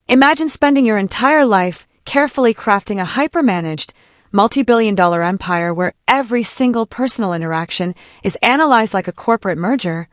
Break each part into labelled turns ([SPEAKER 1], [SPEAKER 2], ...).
[SPEAKER 1] Imagine spending your entire life carefully crafting a hyper-managed, multi-billion-dollar empire where every single personal interaction is analyzed like a corporate merger,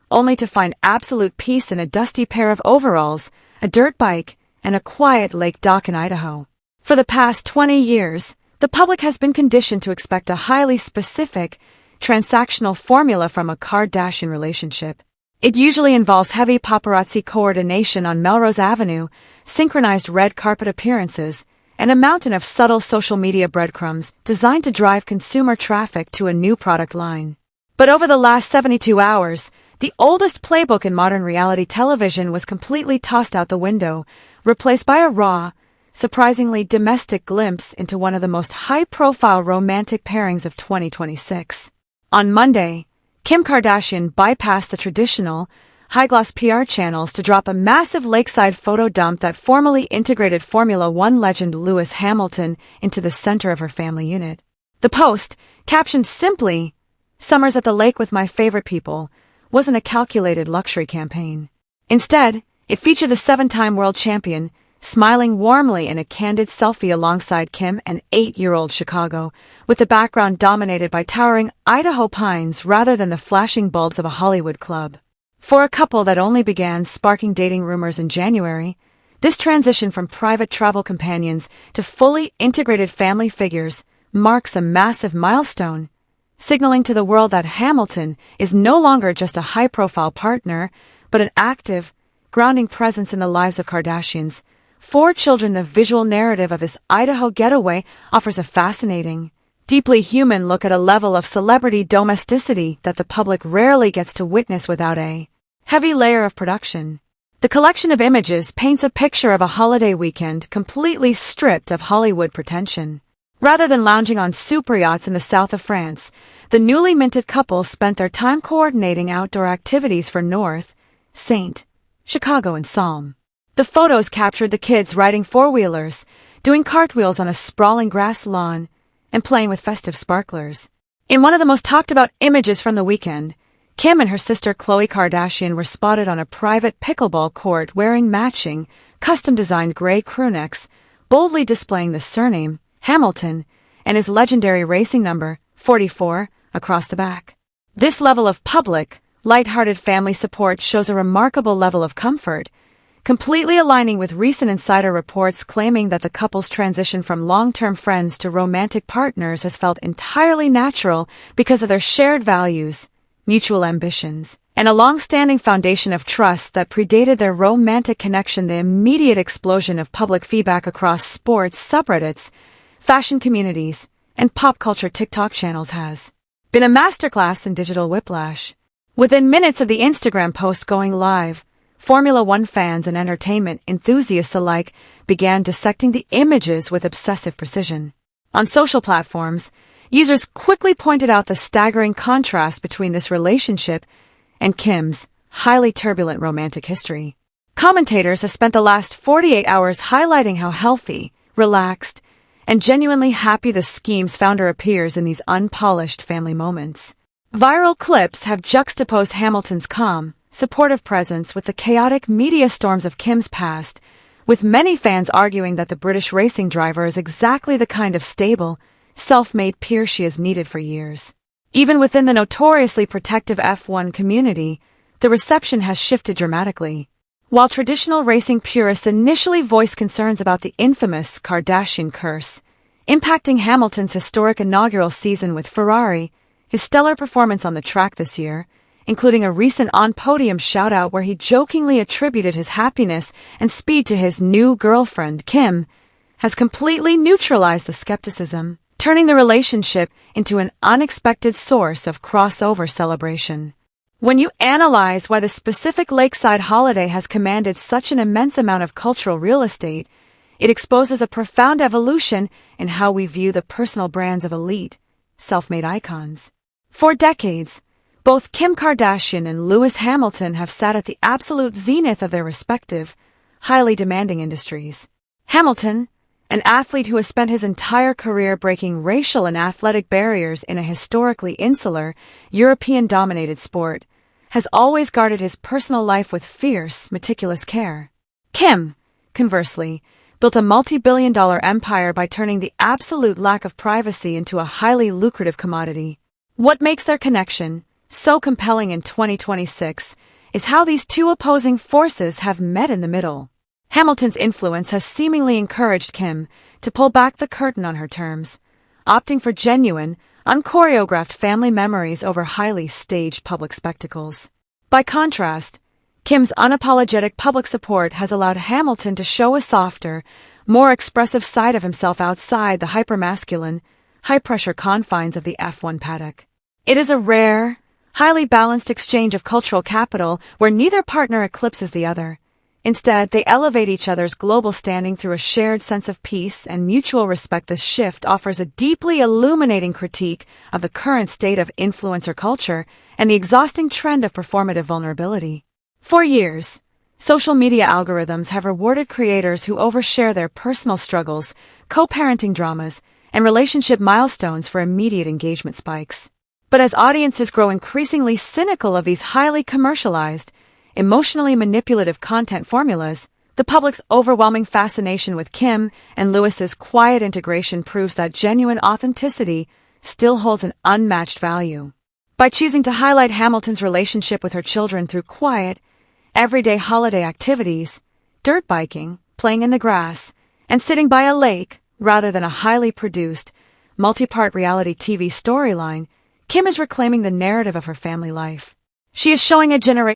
[SPEAKER 1] only to find absolute peace in a dusty pair of overalls, a dirt bike, and a quiet lake dock in Idaho. For the past 20 years, the public has been conditioned to expect a highly specific, transactional formula from a Kardashian relationship. It usually involves heavy paparazzi coordination on Melrose Avenue, synchronized red carpet appearances, and a mountain of subtle social media breadcrumbs designed to drive consumer traffic to a new product line. But over the last 72 hours, the oldest playbook in modern reality television was completely tossed out the window, replaced by a raw, surprisingly domestic glimpse into one of the most high-profile romantic pairings of 2026. On Monday, Kim Kardashian bypassed the traditional, high-gloss PR channels to drop a massive lakeside photo dump that formally integrated Formula One legend Lewis Hamilton into the center of her family unit. The post, captioned simply, "Summers at the lake with my favorite people," wasn't a calculated luxury campaign. Instead, it featured the 7-time world champion, smiling warmly in a candid selfie alongside Kim and 8-year-old Chicago, with the background dominated by towering Idaho pines rather than the flashing bulbs of a Hollywood club. For a couple that only began sparking dating rumors in January, this transition from private travel companions to fully integrated family figures marks a massive milestone, signaling to the world that Hamilton is no longer just a high-profile partner, but an active, grounding presence in the lives of Kardashians. 4 children. The visual narrative of this Idaho getaway offers a fascinating, deeply human look at a level of celebrity domesticity that the public rarely gets to witness without a heavy layer of production. The collection of images paints a picture of a holiday weekend completely stripped of Hollywood pretension. Rather than lounging on super yachts in the south of France, the newly minted couple spent their time coordinating outdoor activities for North, St. Chicago and Salm. The photos captured the kids riding four-wheelers, doing cartwheels on a sprawling grass lawn, and playing with festive sparklers. In one of the most talked-about images from the weekend, Kim and her sister Khloe Kardashian were spotted on a private pickleball court wearing matching, custom-designed gray crewnecks, boldly displaying the surname, Hamilton, and his legendary racing number, 44, across the back. This level of public, light-hearted family support shows a remarkable level of comfort, completely aligning with recent insider reports claiming that the couple's transition from long-term friends to romantic partners has felt entirely natural because of their shared values, mutual ambitions, and a long-standing foundation of trust that predated their romantic connection. The immediate explosion of public feedback across sports subreddits, fashion communities, and pop culture TikTok channels has been a masterclass in digital whiplash. Within minutes of the Instagram post going live, Formula One fans and entertainment enthusiasts alike began dissecting the images with obsessive precision. On social platforms, users quickly pointed out the staggering contrast between this relationship and Kim's highly turbulent romantic history. Commentators have spent the last 48 hours highlighting how healthy, relaxed, and genuinely happy the scheme's founder appears in these unpolished family moments. Viral clips have juxtaposed Hamilton's calm, supportive presence with the chaotic media storms of Kim's past, with many fans arguing that the British racing driver is exactly the kind of stable, self-made peer she has needed for years. Even within the notoriously protective F1 community, the reception has shifted dramatically. While traditional racing purists initially voiced concerns about the infamous Kardashian curse, impacting Hamilton's historic inaugural season with Ferrari, his stellar performance on the track this year, including a recent on-podium shout-out where he jokingly attributed his happiness and speed to his new girlfriend, Kim, has completely neutralized the skepticism, turning the relationship into an unexpected source of crossover celebration. When you analyze why the specific lakeside holiday has commanded such an immense amount of cultural real estate, it exposes a profound evolution in how we view the personal brands of elite, self-made icons. For decades, both Kim Kardashian and Lewis Hamilton have sat at the absolute zenith of their respective, highly demanding industries. Hamilton, an athlete who has spent his entire career breaking racial and athletic barriers in a historically insular, European-dominated sport, has always guarded his personal life with fierce, meticulous care. Kim, conversely, built a multi-billion-dollar empire by turning the absolute lack of privacy into a highly lucrative commodity. What makes their connection so compelling in 2026 is how these two opposing forces have met in the middle. Hamilton's influence has seemingly encouraged Kim to pull back the curtain on her terms, opting for genuine, unchoreographed family memories over highly staged public spectacles. By contrast, Kim's unapologetic public support has allowed Hamilton to show a softer, more expressive side of himself outside the hypermasculine, high-pressure confines of the F1 paddock. It is a rare, highly balanced exchange of cultural capital where neither partner eclipses the other. Instead, they elevate each other's global standing through a shared sense of peace and mutual respect. This shift offers a deeply illuminating critique of the current state of influencer culture and the exhausting trend of performative vulnerability. For years, social media algorithms have rewarded creators who overshare their personal struggles, co-parenting dramas, and relationship milestones for immediate engagement spikes. But as audiences grow increasingly cynical of these highly commercialized, emotionally manipulative content formulas, the public's overwhelming fascination with Kim and Lewis's quiet integration proves that genuine authenticity still holds an unmatched value. By choosing to highlight Hamilton's relationship with her children through quiet, everyday holiday activities, dirt biking, playing in the grass, and sitting by a lake, rather than a highly produced, multi-part reality TV storyline, Kim is reclaiming the narrative of her family life. She is showing a generation